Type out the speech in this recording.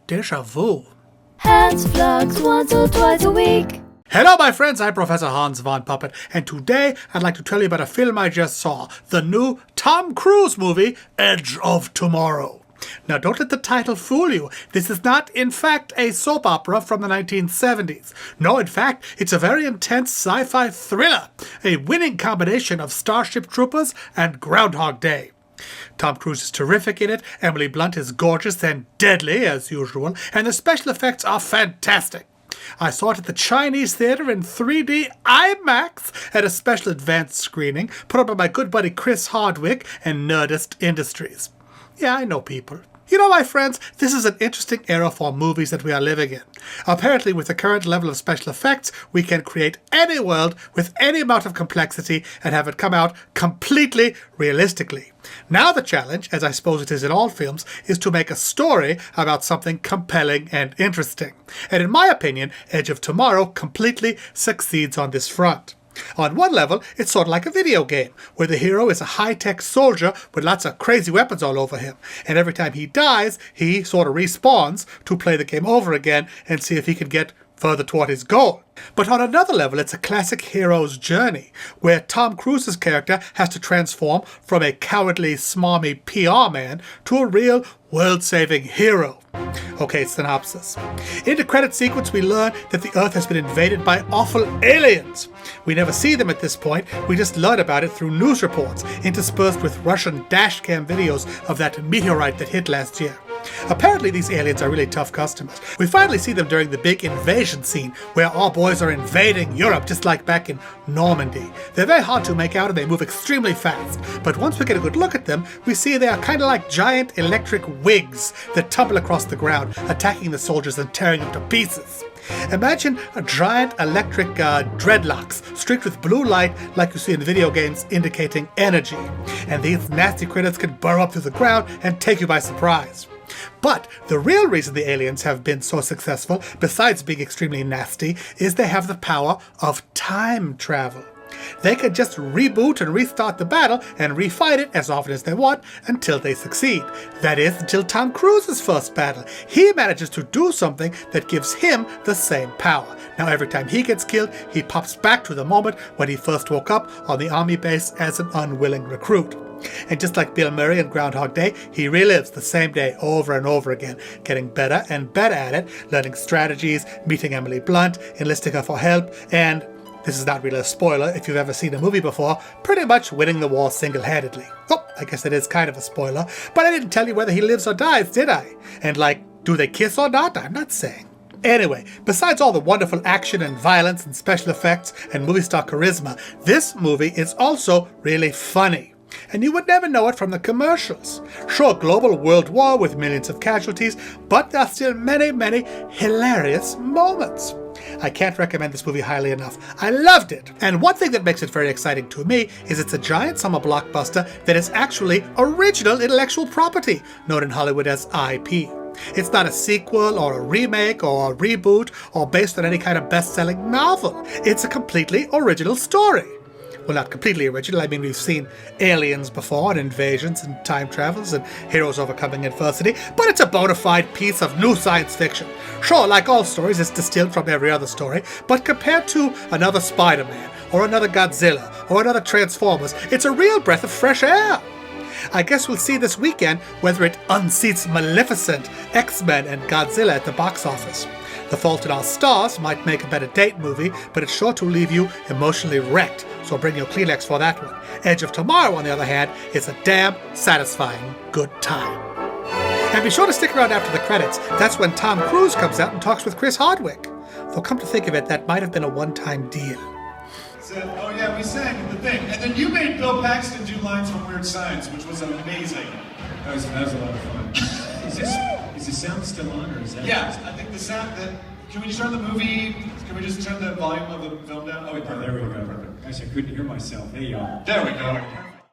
Deja vu. Hans vlogs once or twice a week. Hello, my friends. I'm Professor Hans von Puppet, and today I'd like to tell you about a film I just saw, the new Tom Cruise movie, Edge of Tomorrow. Now, don't let the title fool you. This is not, in fact, a soap opera from the 1970s. No, in fact, it's a very intense sci-fi thriller, a winning combination of Starship Troopers and Groundhog Day. Tom Cruise is terrific in it, Emily Blunt is gorgeous and deadly, as usual, and the special effects are fantastic. I saw it at the Chinese Theater in 3D IMAX at a special advanced screening put on by my good buddy Chris Hardwick and Nerdist Industries. Yeah, I know people. My friends, this is an interesting era for movies that we are living in. Apparently, with the current level of special effects, we can create any world with any amount of complexity and have it come out completely realistically. Now the challenge, as I suppose it is in all films, is to make a story about something compelling and interesting. And in my opinion, Edge of Tomorrow completely succeeds on this front. On one level, it's sort of like a video game, where the hero is a high-tech soldier with lots of crazy weapons all over him, and every time he dies, he sort of respawns to play the game over again and see if he can get further toward his goal. But on another level, it's a classic hero's journey, where Tom Cruise's character has to transform from a cowardly, smarmy PR man to a real world-saving hero. Okay, synopsis. In the credit sequence, we learn that the Earth has been invaded by awful aliens. We never see them at this point, we just learn about it through news reports, interspersed with Russian dashcam videos of that meteorite that hit last year. Apparently these aliens are really tough customers. We finally see them during the big invasion scene, where our boys are invading Europe, just like back in Normandy. They're very hard to make out and they move extremely fast, but once we get a good look at them, we see they are kind of like giant electric wigs that tumble across the ground, attacking the soldiers and tearing them to pieces. Imagine a giant electric dreadlocks streaked with blue light like you see in video games, indicating energy. And these nasty critters can burrow up through the ground and take you by surprise. But the real reason the aliens have been so successful, besides being extremely nasty, is they have the power of time travel. They can just reboot and restart the battle and refight it as often as they want until they succeed. That is, until Tom Cruise's first battle. He manages to do something that gives him the same power. Now every time he gets killed, he pops back to the moment when he first woke up on the army base as an unwilling recruit. And just like Bill Murray in Groundhog Day, he relives the same day over and over again, getting better and better at it, learning strategies, meeting Emily Blunt, enlisting her for help, and, this is not really a spoiler if you've ever seen a movie before, pretty much winning the war single-handedly. Oh, I guess it is kind of a spoiler, but I didn't tell you whether he lives or dies, did I? And do they kiss or not? I'm not saying. Anyway, besides all the wonderful action and violence and special effects and movie star charisma, this movie is also really funny. And you would never know it from the commercials. Sure, global world war with millions of casualties, but there are still many, many hilarious moments. I can't recommend this movie highly enough. I loved it. And one thing that makes it very exciting to me is it's a giant summer blockbuster that is actually original intellectual property, known in Hollywood as IP. It's not a sequel or a remake or a reboot or based on any kind of best-selling novel. It's a completely original story. Well, not completely original. I mean, we've seen aliens before, and invasions, and time travels, and heroes overcoming adversity, but it's a bona fide piece of new science fiction. Sure, like all stories, it's distilled from every other story, but compared to another Spider-Man, or another Godzilla, or another Transformers, it's a real breath of fresh air. I guess we'll see this weekend whether it unseats Maleficent, X-Men, and Godzilla at the box office. The Fault in Our Stars might make a better date movie, but it's sure to leave you emotionally wrecked, so bring your Kleenex for that one. Edge of Tomorrow, on the other hand, is a damn satisfying good time. And be sure to stick around after the credits. That's when Tom Cruise comes out and talks with Chris Hardwick. Though come to think of it, that might have been a one-time deal. Oh yeah, we sang the thing. And then you made Bill Paxton do lines from Weird Science, which was amazing. That was a lot of fun. Is the sound still on, or is that? Yeah, I think the sound. Can we just turn the movie? Can we just turn the volume of the film down? Oh, wait, perfect. There we go. Perfect. Gosh, I couldn't hear myself. Hey, y'all. There we go.